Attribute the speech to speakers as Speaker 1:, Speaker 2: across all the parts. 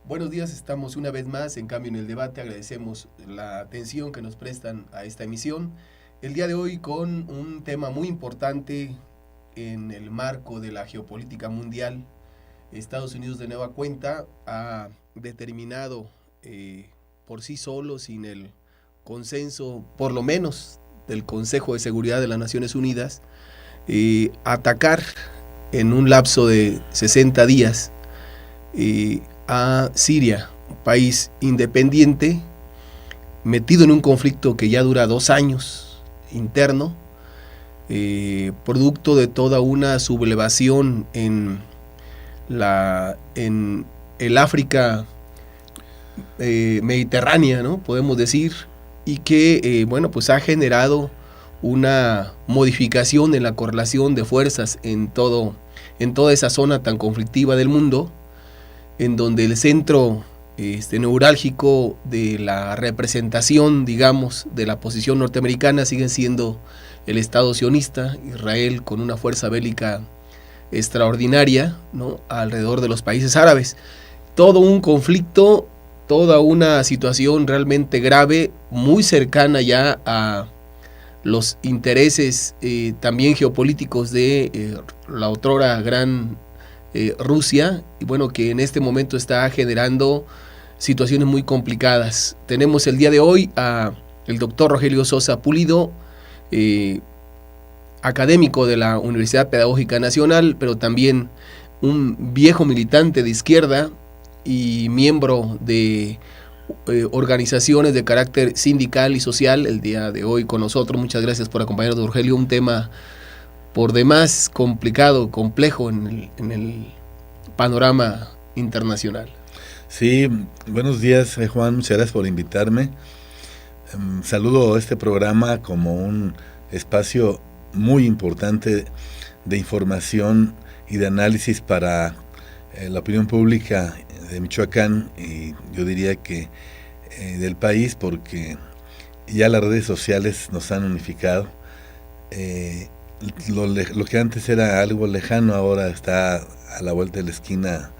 Speaker 1: Buenos días, estamos una vez más en Cambio en el Debate. Agradecemos la atención que nos prestan a esta emisión. El día de hoy con un tema muy importante en el marco de la geopolítica mundial. Estados Unidos de nueva cuenta ha determinado por sí solo, sin el consenso, por lo menos del Consejo de Seguridad de las Naciones Unidas, atacar en un lapso de 60 días a Siria, un país independiente, metido en un conflicto que ya dura 2 años interno, producto de toda una sublevación en el África mediterránea, ¿no? Podemos decir, y que pues ha generado una modificación en la correlación de fuerzas en toda esa zona tan conflictiva del mundo, en donde el centro neurálgico de la representación, digamos, de la posición norteamericana sigue siendo el Estado sionista, Israel, con una fuerza bélica extraordinaria, ¿no?, alrededor de los países árabes. Todo un conflicto, toda una situación realmente grave, muy cercana ya a los intereses también geopolíticos de la otrora gran Rusia, y bueno, que en este momento está generando situaciones muy complicadas. Tenemos el día de hoy a el doctor Rogelio Sosa Pulido, académico de la Universidad Pedagógica Nacional, pero también un viejo militante de izquierda y miembro de organizaciones de carácter sindical y social, el día de hoy con nosotros. Muchas gracias por acompañarnos, Rogelio. Un tema por demás complicado, complejo en el panorama internacional.
Speaker 2: Sí, buenos días, Juan, muchas gracias por invitarme. Saludo este programa como un espacio muy importante de información y de análisis para la opinión pública de Michoacán, y yo diría que del país, porque ya las redes sociales nos han unificado. Lo que antes era algo lejano ahora está a la vuelta de la esquina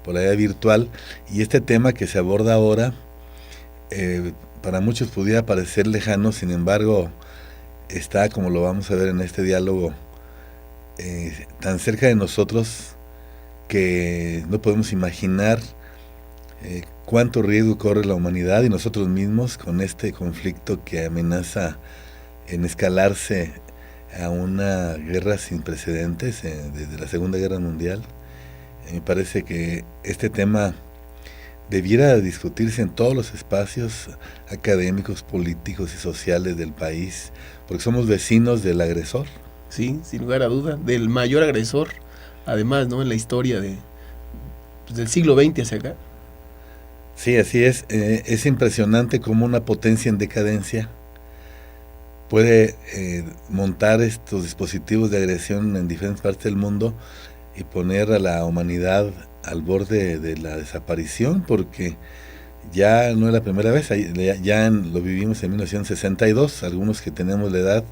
Speaker 2: por la vida virtual, y este tema que se aborda ahora para muchos pudiera parecer lejano, sin embargo está, como lo vamos a ver en este diálogo, tan cerca de nosotros que no podemos imaginar cuánto riesgo corre la humanidad y nosotros mismos con este conflicto que amenaza en escalarse a una guerra sin precedentes desde la Segunda Guerra Mundial. Me parece que este tema debiera discutirse en todos los espacios académicos, políticos y sociales del país, porque somos vecinos del agresor.
Speaker 1: Sí, sin lugar a duda, del mayor agresor, además, ¿no?, en la historia del siglo XX hacia acá.
Speaker 2: Sí, así es. Es impresionante cómo una potencia en decadencia puede montar estos dispositivos de agresión en diferentes partes del mundo y poner a la humanidad al borde de la desaparición, porque ya no es la primera vez, ya lo vivimos en 1962, algunos que tenemos la edad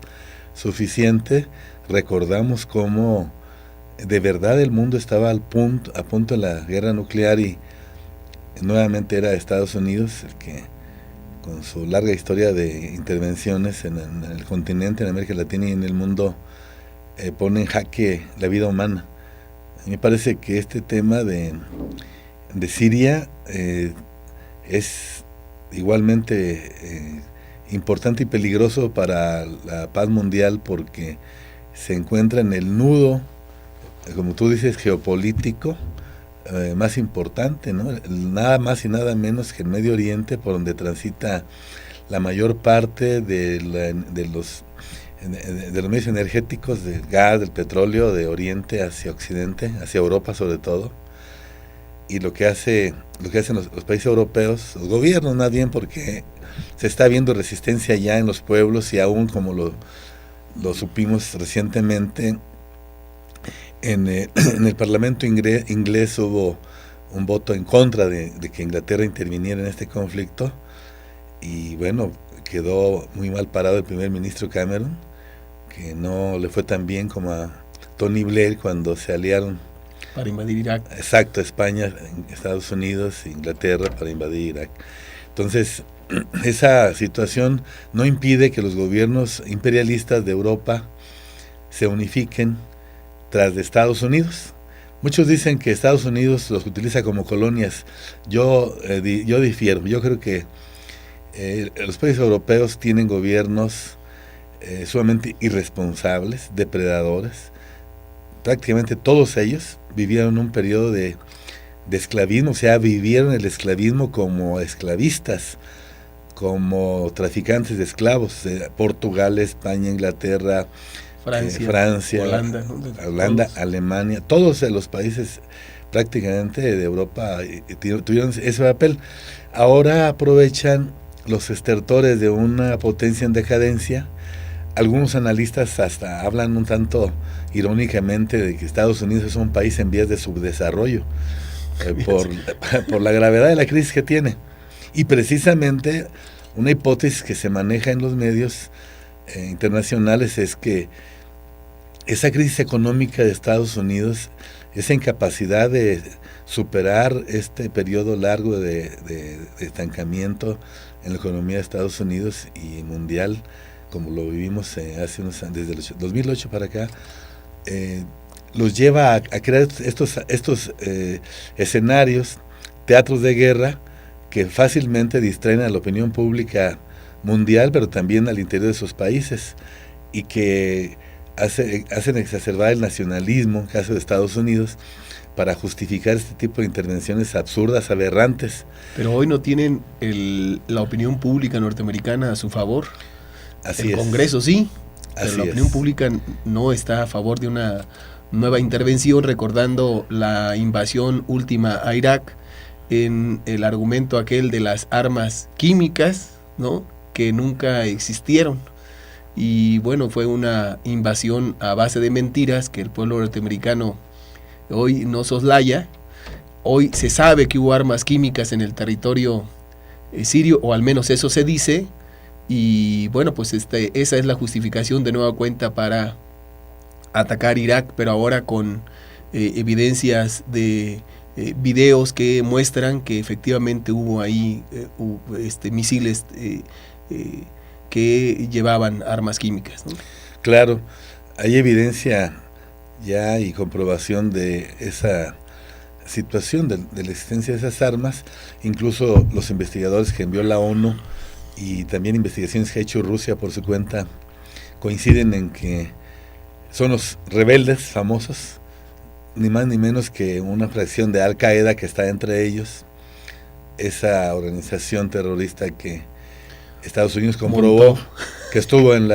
Speaker 2: suficiente recordamos cómo de verdad el mundo estaba a punto de la guerra nuclear, y nuevamente era Estados Unidos el que, con su larga historia de intervenciones en el continente, en América Latina y en el mundo, pone en jaque la vida humana. A mí me parece que este tema de Siria es igualmente importante y peligroso para la paz mundial, porque se encuentra en el nudo, como tú dices, geopolítico más importante, ¿no? Nada más y nada menos que el Medio Oriente, por donde transita la mayor parte de los medios energéticos, del gas, del petróleo, de Oriente hacia Occidente, hacia Europa sobre todo. Y lo que hacen los países europeos, los gobiernos más bien, porque se está viendo resistencia ya en los pueblos, y aún como lo supimos recientemente, en el Parlamento inglés hubo un voto en contra de que Inglaterra interviniera en este conflicto, y bueno, quedó muy mal parado el primer ministro Cameron, que no le fue tan bien como a Tony Blair cuando se aliaron
Speaker 1: Para invadir Irak.
Speaker 2: Exacto, España, Estados Unidos, Inglaterra para invadir Irak. Entonces, esa situación no impide que los gobiernos imperialistas de Europa se unifiquen tras de Estados Unidos. Muchos dicen que Estados Unidos los utiliza como colonias. Yo difiero. Yo creo que los países europeos tienen gobiernos sumamente irresponsables, depredadores. Prácticamente todos ellos vivieron un periodo de esclavismo, o sea, vivieron el esclavismo como esclavistas, como traficantes de esclavos. Portugal, España, Inglaterra, Francia, Holanda, Alemania, todos los países prácticamente de Europa tuvieron ese papel. Ahora aprovechan los estertores de una potencia en decadencia. Algunos analistas hasta hablan un tanto irónicamente de que Estados Unidos es un país en vías de subdesarrollo por la gravedad de la crisis que tiene. Y precisamente una hipótesis que se maneja en los medios internacionales es que esa crisis económica de Estados Unidos, esa incapacidad de superar este periodo largo de estancamiento en la economía de Estados Unidos y mundial, como lo vivimos hace unos años, desde el 2008 para acá, los lleva a crear estos escenarios, teatros de guerra, que fácilmente distraen a la opinión pública mundial, pero también al interior de sus países, y que hacen exacerbar el nacionalismo, en caso de Estados Unidos, para justificar este tipo de intervenciones absurdas, aberrantes.
Speaker 1: Pero hoy no tienen la opinión pública norteamericana a su favor.
Speaker 2: Así
Speaker 1: el Congreso sí, pero
Speaker 2: Así
Speaker 1: la opinión pública no está a favor de una nueva intervención, recordando la invasión última a Irak, en el argumento aquel de las armas químicas, ¿no?, que nunca existieron. Y bueno, fue una invasión a base de mentiras que el pueblo norteamericano hoy no soslaya. Hoy se sabe que hubo armas químicas en el territorio sirio, o al menos eso se dice, y bueno, pues esa es la justificación de nueva cuenta para atacar Irak, pero ahora con evidencias de videos que muestran que efectivamente hubo ahí misiles que llevaban armas químicas, ¿no?
Speaker 2: Claro, hay evidencia ya y comprobación de esa situación, de la existencia de esas armas. Incluso los investigadores que envió la ONU y también investigaciones que ha hecho Rusia por su cuenta coinciden en que son los rebeldes famosos, ni más ni menos que una fracción de Al Qaeda que está entre ellos, esa organización terrorista que Estados Unidos comprobó que estuvo en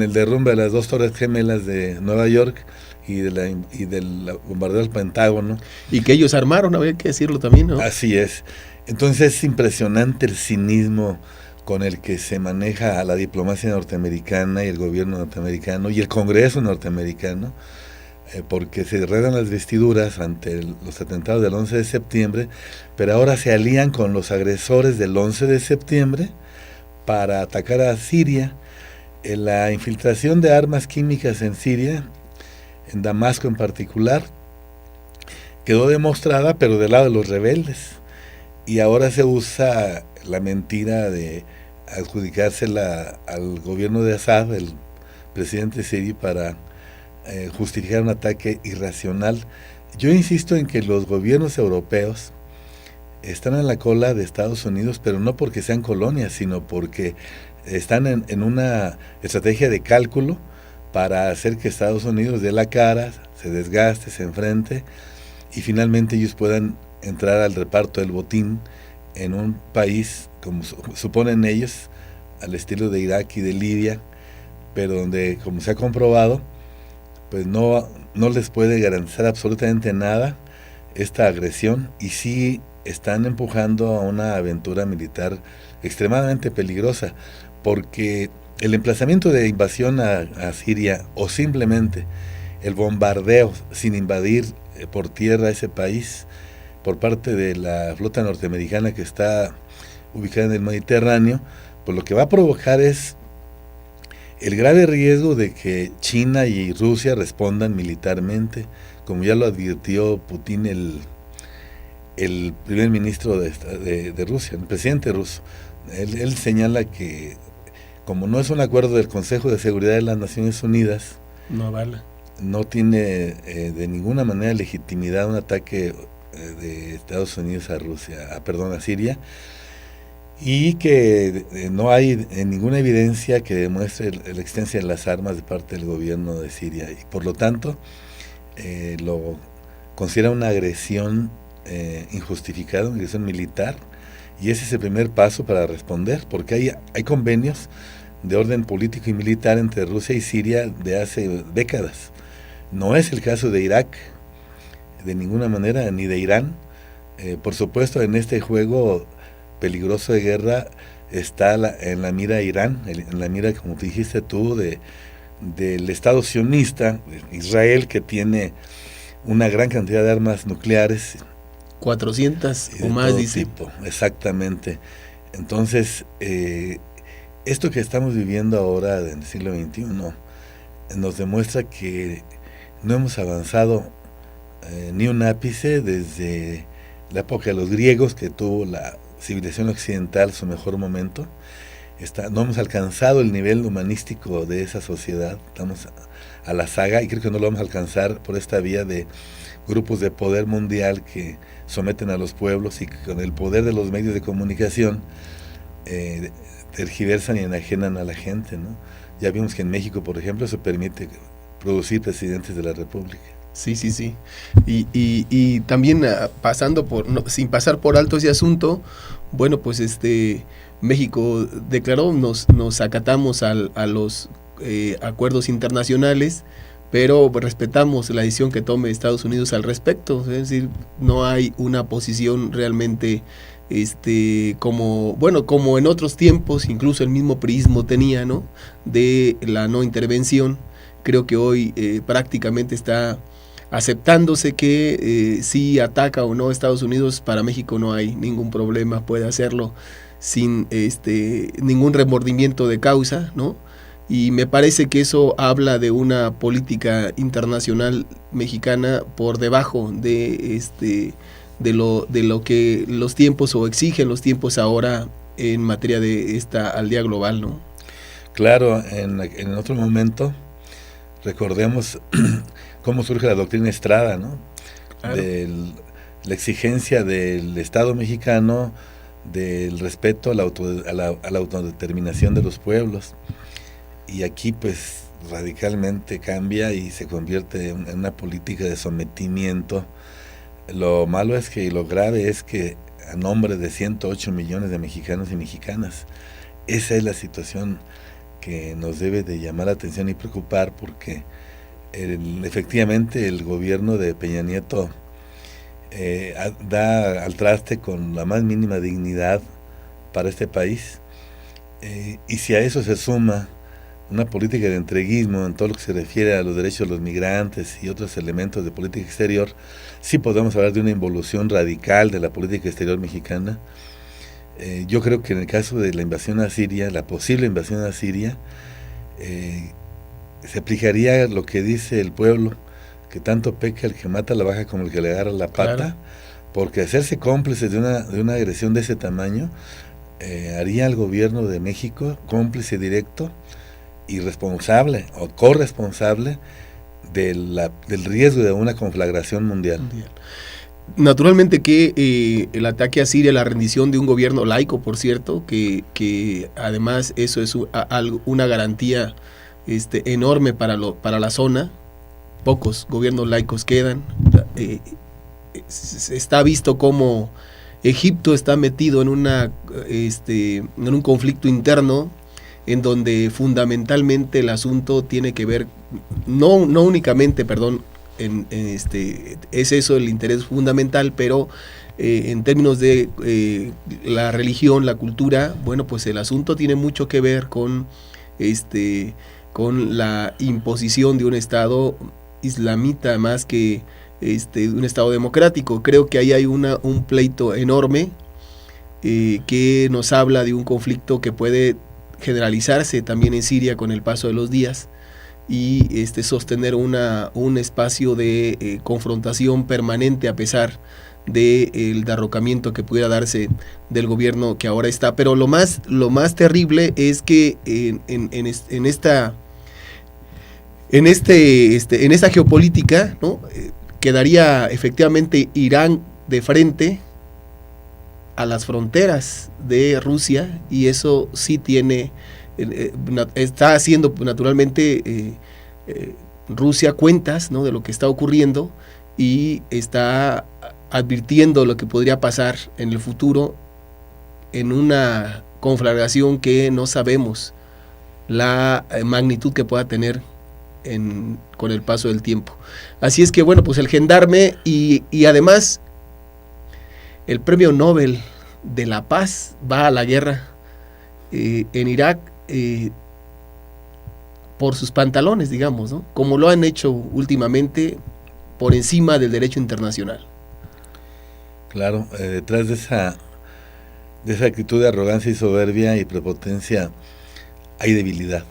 Speaker 2: el derrumbe de las 2 torres gemelas de Nueva York y del bombardeo del Pentágono.
Speaker 1: Y que ellos armaron, había que decirlo también, ¿no?
Speaker 2: Así es. Entonces es impresionante el cinismo con el que se maneja a la diplomacia norteamericana y el gobierno norteamericano y el Congreso norteamericano, porque se enredan las vestiduras ante los atentados del 11 de septiembre, pero ahora se alían con los agresores del 11 de septiembre para atacar a Siria. La infiltración de armas químicas en Siria, en Damasco en particular, quedó demostrada, pero del lado de los rebeldes. Y ahora se usa la mentira de adjudicársela al gobierno de Assad, el presidente sirio, para justificar un ataque irracional. Yo insisto en que los gobiernos europeos están en la cola de Estados Unidos, pero no porque sean colonias, sino porque están en una estrategia de cálculo para hacer que Estados Unidos dé la cara, se desgaste, se enfrente, y finalmente ellos puedan entrar al reparto del botín en un país, como suponen ellos, al estilo de Irak y de Libia, pero donde, como se ha comprobado, pues no les puede garantizar absolutamente nada esta agresión, y sí están empujando a una aventura militar extremadamente peligrosa, porque el emplazamiento de invasión a Siria, o simplemente el bombardeo sin invadir por tierra ese país por parte de la flota norteamericana que está ubicada en el Mediterráneo, pues lo que va a provocar es el grave riesgo de que China y Rusia respondan militarmente como ya lo advirtió Putin, el primer ministro de Rusia, el presidente ruso. Él señala que como no es un acuerdo del Consejo de Seguridad de las Naciones Unidas,
Speaker 1: no avala.
Speaker 2: No tiene de ninguna manera legitimidad un ataque de Estados Unidos a Rusia, a Siria, y que no hay ninguna evidencia que demuestre la existencia de las armas de parte del gobierno de Siria, y por lo tanto lo considera una agresión injustificada, una agresión militar, y ese es el primer paso para responder, porque hay convenios de orden político y militar entre Rusia y Siria de hace décadas. No es el caso de Irak, de ninguna manera, ni de Irán. Por supuesto, en este juego peligroso de guerra está en la mira Irán, en la mira, como te dijiste tú, del Estado sionista, Israel, que tiene una gran cantidad de armas nucleares.
Speaker 1: 400 o más, dice.
Speaker 2: Tipo, exactamente. Entonces, esto que estamos viviendo ahora en el siglo XXI nos demuestra que no hemos avanzado ni un ápice desde la época de los griegos, que tuvo la civilización occidental su mejor momento. No hemos alcanzado el nivel humanístico de esa sociedad, estamos a la saga, y creo que no lo vamos a alcanzar por esta vía de grupos de poder mundial que someten a los pueblos y que con el poder de los medios de comunicación tergiversan y enajenan a la gente, ¿no? Ya vimos que en México, por ejemplo, se permite producir presidentes de la República.
Speaker 1: Sí. Y también sin pasar por alto ese asunto, bueno, pues México declaró, nos acatamos a los acuerdos internacionales, pero respetamos la decisión que tome Estados Unidos al respecto. Es decir, no hay una posición realmente como en otros tiempos, incluso el mismo priismo tenía, ¿no?, de la no intervención. Creo que hoy prácticamente está aceptándose que si ataca o no Estados Unidos, para México no hay ningún problema, puede hacerlo sin ningún remordimiento de causa, ¿no? Y me parece que eso habla de una política internacional mexicana por debajo de lo que los tiempos o exigen los tiempos ahora en materia de esta aldea global, ¿no?
Speaker 2: Claro, en otro momento recordemos cómo surge la doctrina Estrada, ¿no?
Speaker 1: Claro.
Speaker 2: La exigencia del Estado mexicano del respeto a la autodeterminación de los pueblos. Y aquí pues radicalmente cambia y se convierte en una política de sometimiento. Lo malo es que, y lo grave es que a nombre de 108 millones de mexicanos y mexicanas, esa es la situación que nos debe de llamar la atención y preocupar, porque efectivamente el gobierno de Peña Nieto da al traste con la más mínima dignidad para este país, y si a eso se suma una política de entreguismo en todo lo que se refiere a los derechos de los migrantes y otros elementos de política exterior, sí podemos hablar de una involución radical de la política exterior mexicana. Yo creo que en el caso de la invasión a Siria, la posible invasión a Siria, se aplicaría lo que dice el pueblo, que tanto peca el que mata la vaca como el que le agarra la pata. Claro. Porque hacerse cómplices de una agresión de ese tamaño haría al gobierno de México cómplice directo y responsable o corresponsable del riesgo de una conflagración mundial.
Speaker 1: Naturalmente que el ataque a Siria, la rendición de un gobierno laico, por cierto, que además eso es una garantía enorme para la zona. Pocos gobiernos laicos quedan. Está visto como Egipto está metido en un conflicto interno, en donde fundamentalmente el asunto tiene que ver, no únicamente, es eso el interés fundamental, pero en términos de la religión, la cultura, bueno, pues el asunto tiene mucho que ver con la imposición de un Estado islamita más que un Estado democrático. Creo que ahí hay un pleito enorme que nos habla de un conflicto que puede generalizarse también en Siria con el paso de los días, y sostener un espacio de confrontación permanente a pesar del derrocamiento que pudiera darse del gobierno que ahora está. Pero lo más terrible es que en esta geopolítica, ¿no? Quedaría efectivamente Irán de frente a las fronteras de Rusia, y eso sí tiene, está haciendo naturalmente Rusia cuentas, ¿no? De lo que está ocurriendo, y está advirtiendo lo que podría pasar en el futuro en una conflagración que no sabemos la magnitud que pueda tener con el paso del tiempo. Así es que bueno, pues el gendarme y además el premio Nobel de la Paz va a la guerra en Irak por sus pantalones, digamos, ¿no? Como lo han hecho últimamente por encima del derecho internacional.
Speaker 2: Claro, detrás de esa actitud de arrogancia y soberbia y prepotencia hay debilidad.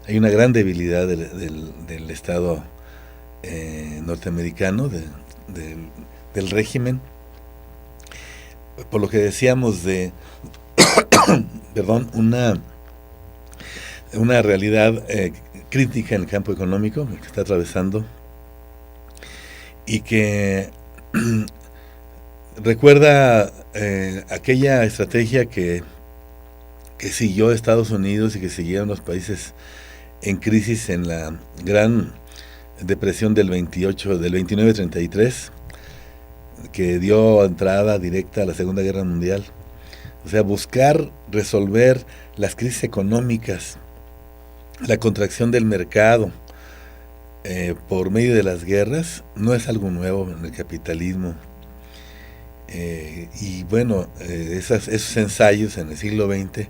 Speaker 2: Hay una gran debilidad del Estado norteamericano, del régimen, por lo que decíamos de perdón, una realidad crítica en el campo económico que está atravesando, y que recuerda aquella estrategia que siguió Estados Unidos y que siguieron los países en crisis en la gran depresión del 29-33, que dio entrada directa a la Segunda Guerra Mundial. O sea, buscar resolver las crisis económicas, la contracción del mercado por medio de las guerras, no es algo nuevo en el capitalismo. Y bueno, esos ensayos en el siglo XX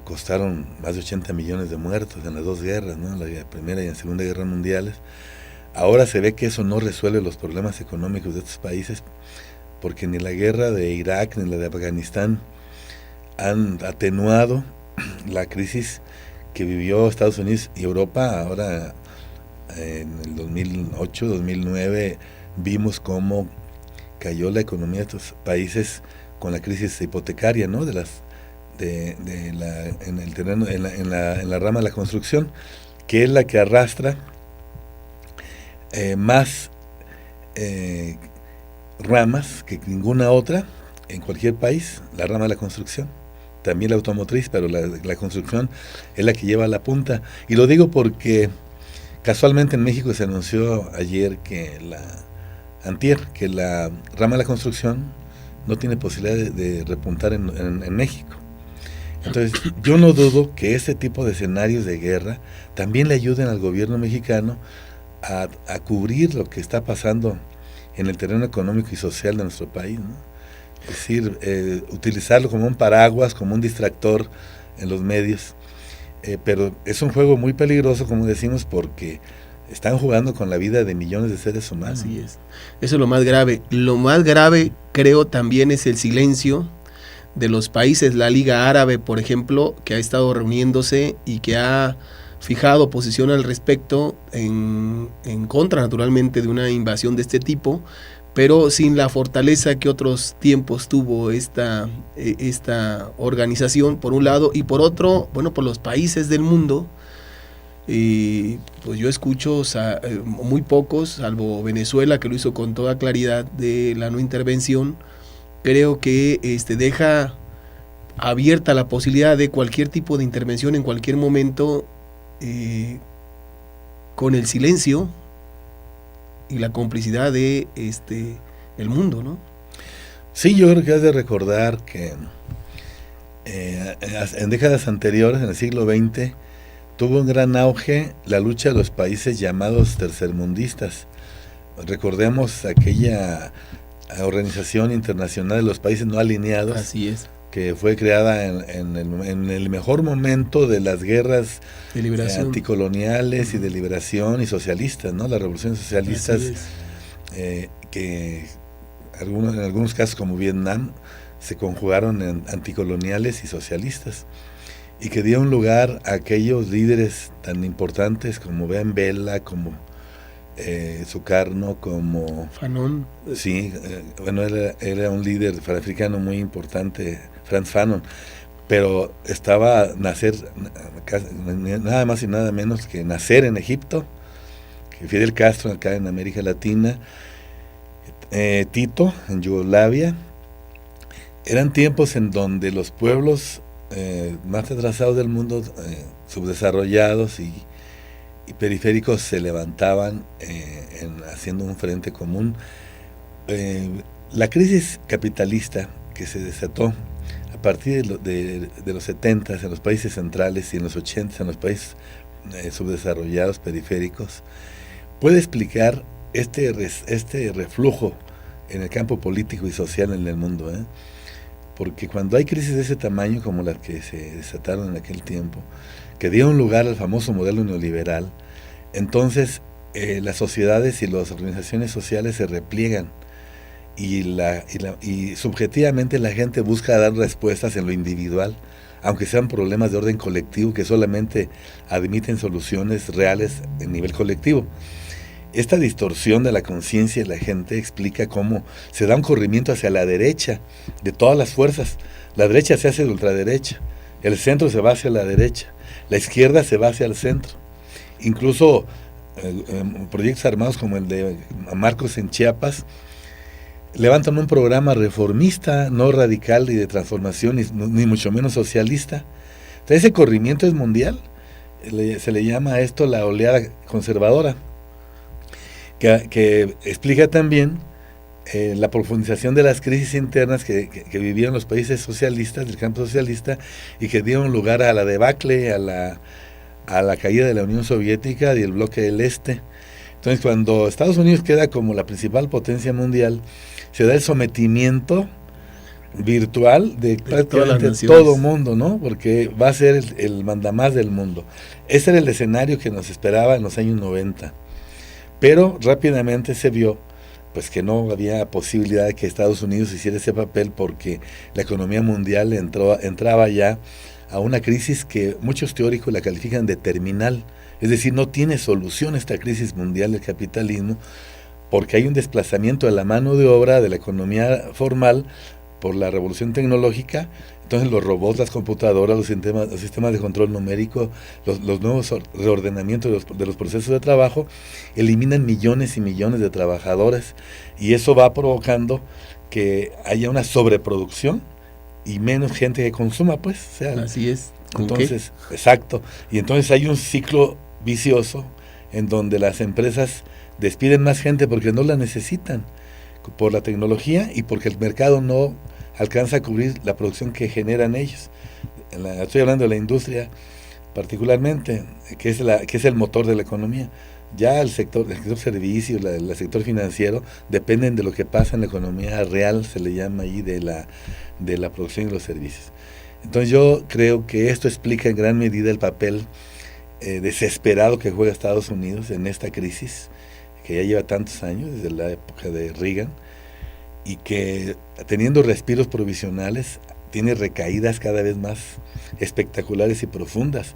Speaker 2: costaron más de 80 millones de muertos en las dos guerras, ¿no? En la Primera y en la Segunda Guerra Mundiales. Ahora se ve que eso no resuelve los problemas económicos de estos países, porque ni la guerra de Irak ni la de Afganistán han atenuado la crisis que vivió Estados Unidos y Europa. Ahora, en el 2008-2009, vimos cómo cayó la economía de estos países con la crisis hipotecaria, ¿no? En el terreno, en la rama de la construcción, que es la que arrastra más ramas que ninguna otra en cualquier país, la rama de la construcción, también la automotriz, pero la construcción es la que lleva la punta. Y lo digo porque casualmente en México se anunció ayer que que la rama de la construcción no tiene posibilidad de repuntar en México. Entonces, yo no dudo que este tipo de escenarios de guerra también le ayuden al gobierno mexicano a cubrir lo que está pasando en el terreno económico y social de nuestro país, ¿no? Es decir, utilizarlo como un paraguas, como un distractor en los medios. Pero es un juego muy peligroso, como decimos, porque están jugando con la vida de millones de seres humanos.
Speaker 1: Así es. Eso es lo más grave. Lo más grave, creo, también es el silencio de los países. La Liga Árabe, por ejemplo, que ha estado reuniéndose y que ha fijado posición al respecto en contra, naturalmente, de una invasión de este tipo, pero sin la fortaleza que otros tiempos tuvo esta organización, por un lado, y por otro, bueno, por los países del mundo. Pues yo escucho muy pocos, salvo Venezuela, que lo hizo con toda claridad, de la no intervención. Creo que deja abierta la posibilidad de cualquier tipo de intervención en cualquier momento, con el silencio y la complicidad de el mundo, ¿no?
Speaker 2: Sí, yo creo que has de recordar que en décadas anteriores, en el siglo XX, tuvo un gran auge la lucha de los países llamados tercermundistas. Recordemos aquella Organización Internacional de los Países No Alineados.
Speaker 1: Así es.
Speaker 2: Que fue creada en el mejor momento de las guerras
Speaker 1: de liberación,
Speaker 2: anticoloniales y de liberación y socialistas, ¿no? Las revoluciones socialistas, que en algunos casos, como Vietnam, se conjugaron en anticoloniales y socialistas. y que dio un lugar a aquellos líderes tan importantes como Ben Bella, como Sukarno, como
Speaker 1: Fanon.
Speaker 2: Sí, bueno, era un líder africano muy importante, Frantz Fanon, pero estaba nada más y nada menos que nacer en Egipto, que Fidel Castro acá en América Latina, Tito en Yugoslavia. Eran tiempos en donde los pueblos más atrasados del mundo, subdesarrollados y periféricos, se levantaban haciendo un frente común. La crisis capitalista que se desató a partir de los 70 en los países centrales y en los 80 en los países subdesarrollados, periféricos, puede explicar este reflujo en el campo político y social en el mundo, porque cuando hay crisis de ese tamaño como las que se desataron en aquel tiempo, que dieron lugar al famoso modelo neoliberal, entonces las sociedades y las organizaciones sociales se repliegan y subjetivamente la gente busca dar respuestas en lo individual, aunque sean problemas de orden colectivo que solamente admiten soluciones reales en nivel colectivo. Esta distorsión de la conciencia de la gente explica cómo se da un corrimiento hacia la derecha de todas las fuerzas. La derecha se hace de ultraderecha, el centro se va hacia la derecha, la izquierda se va hacia el centro. Incluso proyectos armados como el de Marcos en Chiapas levantan un programa reformista, no radical y de transformación, ni mucho menos socialista. Entonces, ese corrimiento es mundial. Se le llama a esto la oleada conservadora, que explica también la profundización de las crisis internas que vivieron los países socialistas, del campo socialista, y que dieron lugar a la debacle, a la caída de la Unión Soviética y el bloque del Este. Entonces, cuando Estados Unidos queda como la principal potencia mundial, se da el sometimiento virtual de prácticamente todo mundo, ¿no? Porque va a ser el mandamás del mundo. Ese era el escenario que nos esperaba en los años 90. Pero rápidamente se vio pues que no había posibilidad de que Estados Unidos hiciera ese papel, porque la economía mundial entraba ya a una crisis que muchos teóricos la califican de terminal. Es decir, no tiene solución esta crisis mundial del capitalismo, porque hay un desplazamiento de la mano de obra de la economía formal por la revolución tecnológica. Entonces los robots, las computadoras, los sistemas de control numérico, los nuevos reordenamientos de los procesos de trabajo eliminan millones y millones de trabajadores, y eso va provocando que haya una sobreproducción y menos gente que consuma, pues. O sea,
Speaker 1: así es.
Speaker 2: Entonces, exacto. Y entonces hay un ciclo vicioso en donde las empresas despiden más gente porque no la necesitan por la tecnología y porque el mercado no alcanza a cubrir la producción que generan ellos. Estoy hablando de la industria particularmente, que es el motor de la economía. Ya el sector servicios, el sector financiero, dependen de lo que pasa en la economía real, se le llama ahí, de la producción y los servicios. Entonces yo creo que esto explica en gran medida el papel desesperado que juega Estados Unidos en esta crisis, que ya lleva tantos años, desde la época de Reagan, y que teniendo respiros provisionales, tiene recaídas cada vez más espectaculares y profundas,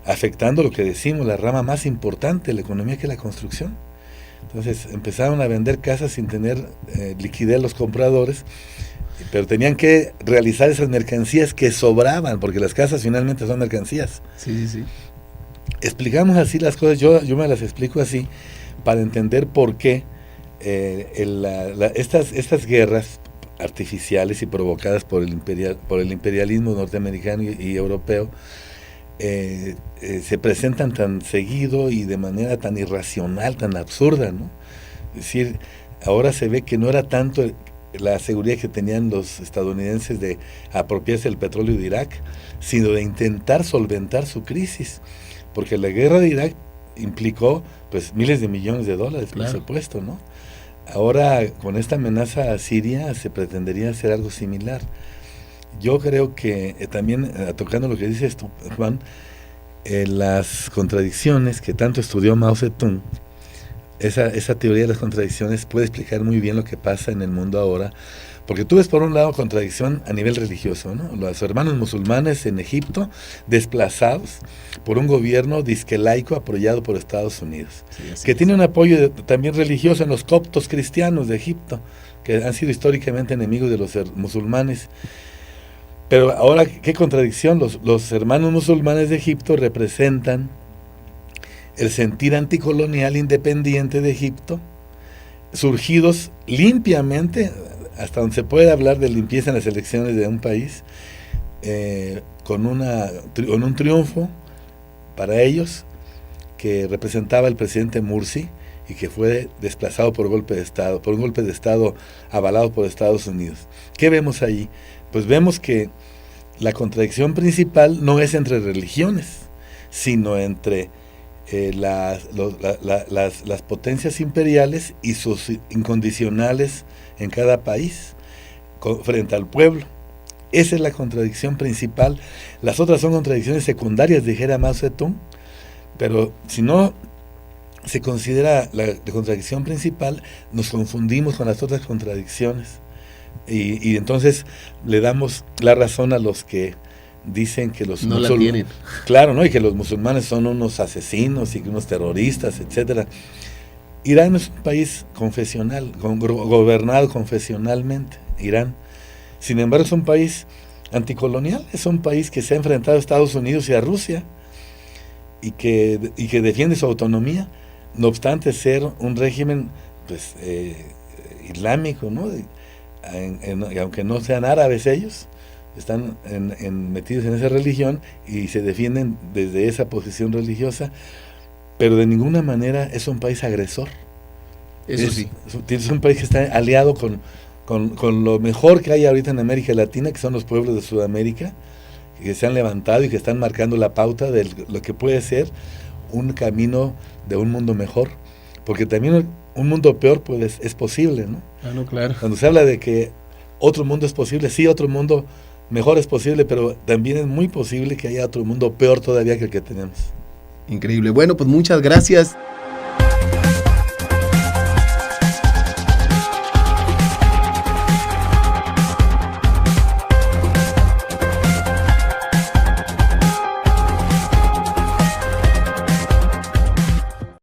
Speaker 2: afectando lo que decimos, la rama más importante de la economía, que es la construcción. Entonces empezaron a vender casas sin tener liquidez los compradores, pero tenían que realizar esas mercancías que sobraban, porque las casas finalmente son mercancías.
Speaker 1: Sí.
Speaker 2: Explicamos así las cosas, yo me las explico así, para entender por qué estas guerras artificiales y provocadas por el imperialismo norteamericano y europeo se presentan tan seguido y de manera tan irracional, tan absurda, ¿no? Es decir, ahora se ve que no era tanto la seguridad que tenían los estadounidenses de apropiarse del petróleo de Irak, sino de intentar solventar su crisis, porque la guerra de Irak implicó pues miles de millones de dólares, por supuesto, ¿no? Ahora, con esta amenaza a Siria, se pretendería hacer algo similar. Yo creo que también, tocando lo que dices tú, Juan, las contradicciones que tanto estudió Mao Zedong, esa teoría de las contradicciones puede explicar muy bien lo que pasa en el mundo ahora, Porque tú ves por un lado contradicción a nivel religioso, ¿no? Los hermanos musulmanes en Egipto desplazados por un gobierno disque laico apoyado por Estados Unidos, que tiene un apoyo también religioso en los coptos cristianos de Egipto, que han sido históricamente enemigos de los musulmanes. Pero ahora, ¿qué contradicción? Los hermanos musulmanes de Egipto representan el sentir anticolonial independiente de Egipto, surgidos limpiamente, hasta donde se puede hablar de limpieza en las elecciones de un país, con un triunfo para ellos que representaba el presidente Mursi y que fue desplazado por un golpe de Estado avalado por Estados Unidos. ¿Qué vemos ahí? Pues vemos que la contradicción principal no es entre religiones, sino entre las potencias imperiales y sus incondicionales en cada país frente al pueblo. Esa es la contradicción principal. Las otras son contradicciones secundarias, dijera Mao Zedong, pero si no se considera la contradicción principal, nos confundimos con las otras contradicciones y entonces le damos la razón a los que dicen que los
Speaker 1: no la tienen.
Speaker 2: Claro, ¿no? Y que los musulmanes son unos asesinos y unos terroristas, etcétera. Irán es un país confesional, gobernado confesionalmente, Irán. Sin embargo, es un país anticolonial, es un país que se ha enfrentado a Estados Unidos y a Rusia y que defiende su autonomía, no obstante ser un régimen pues islámico, ¿no? Aunque no sean árabes ellos, están metidos en esa religión y se defienden desde esa posición religiosa, pero de ninguna manera es un país agresor.
Speaker 1: Eso sí.
Speaker 2: Es un país que está aliado con lo mejor que hay ahorita en América Latina, que son los pueblos de Sudamérica, que se han levantado y que están marcando la pauta de lo que puede ser un camino de un mundo mejor, porque también un mundo peor pues es posible, ¿no?
Speaker 1: Ah, no, claro.
Speaker 2: Cuando se habla de que otro mundo es posible, sí, otro mundo mejor es posible, pero también es muy posible que haya otro mundo peor todavía que el que tenemos.
Speaker 1: Increíble. Bueno, pues muchas gracias.